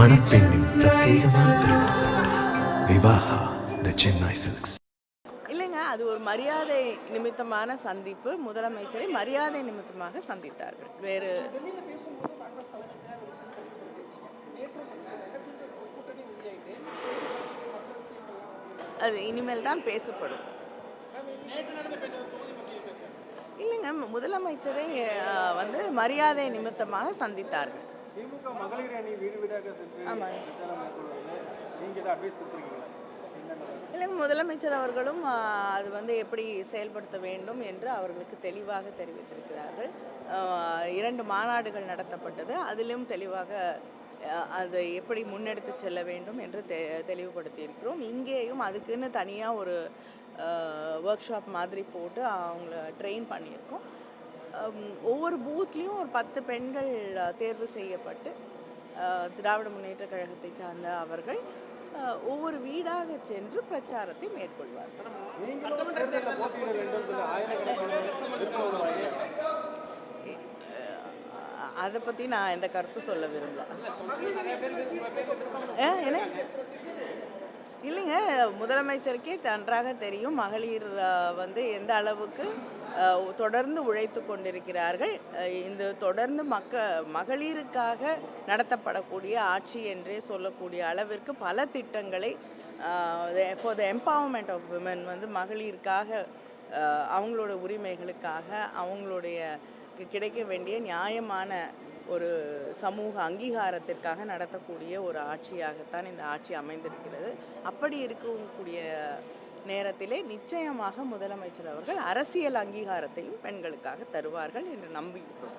மணப்பெண்ணின் பிரத்யேகமான திருமணம். விவாஹா தி சென்னை சில்க்ஸ். இல்லைங்க, அது ஒரு மரியாதை நிமித்தமான சந்திப்பு. முதலமைச்சரை மரியாதை நிமித்தமாக சந்தித்தார்கள். வேறு அது இனிமேல் தான் பேசப்படும். இல்லைங்க, முதலமைச்சரை வந்து மரியாதை நிமித்தமாக சந்தித்தார்கள். திமுக மகளிர் அணி வீடு வீடாக சென்று இல்லைங்க, முதலமைச்சர் அவர்களும் அது வந்து எப்படி செயல்படுத்த வேண்டும் என்று அவர்களுக்கு தெளிவாக தெரிவித்திருக்கிறார்கள். 2 மாநாடுகள் நடத்தப்பட்டது, அதிலும் தெளிவாக அதை எப்படி முன்னெடுத்து செல்ல வேண்டும் என்று தெளிவுபடுத்தியிருக்கிறோம். இங்கேயும் அதுக்குன்னு தனியாக ஒரு ஒர்க் ஷாப் மாதிரி போட்டு அவங்கள ட்ரெயின் பண்ணியிருக்கோம். ஒவ்வொரு பூத்லேயும் ஒரு 10 பெண்கள் தேர்வு செய்யப்பட்டு திராவிட முன்னேற்ற கழகத்தை சார்ந்த அவர்கள் ஒவ்வொரு வீடாக சென்று பிரச்சாரத்தை மேற்கொள்வார்கள். அதை பற்றி நான் எந்த கருத்து சொல்ல விரும்பல. என்ன இல்லைங்க, முதலமைச்சருக்கே நன்றாக தெரியும் மகளிர் வந்து எந்த அளவுக்கு தொடர்ந்து உழைத்து கொண்டிருக்கிறார்கள். இந்த தொடர்ந்து மகளிருக்காக நடத்தப்படக்கூடிய ஆட்சி என்றே சொல்லக்கூடிய அளவிற்கு பல திட்டங்களை for the empowerment of women வந்து மகளிருக்காக அவங்களோட உரிமைகளுக்காக அவங்களுடைய கிடைக்க வேண்டிய நியாயமான ஒரு சமூக அங்கீகாரத்திற்காக நடத்தக்கூடிய ஒரு ஆட்சியாகத்தான் இந்த ஆட்சி அமைந்திருக்கிறது. அப்படி இருக்கக்கூடிய நேரத்திலே நிச்சயமாக முதலமைச்சர் அவர்கள் அரசியல் அங்கீகாரத்தையும் பெண்களுக்காக தருவார்கள் என்று நம்புகிறோம்.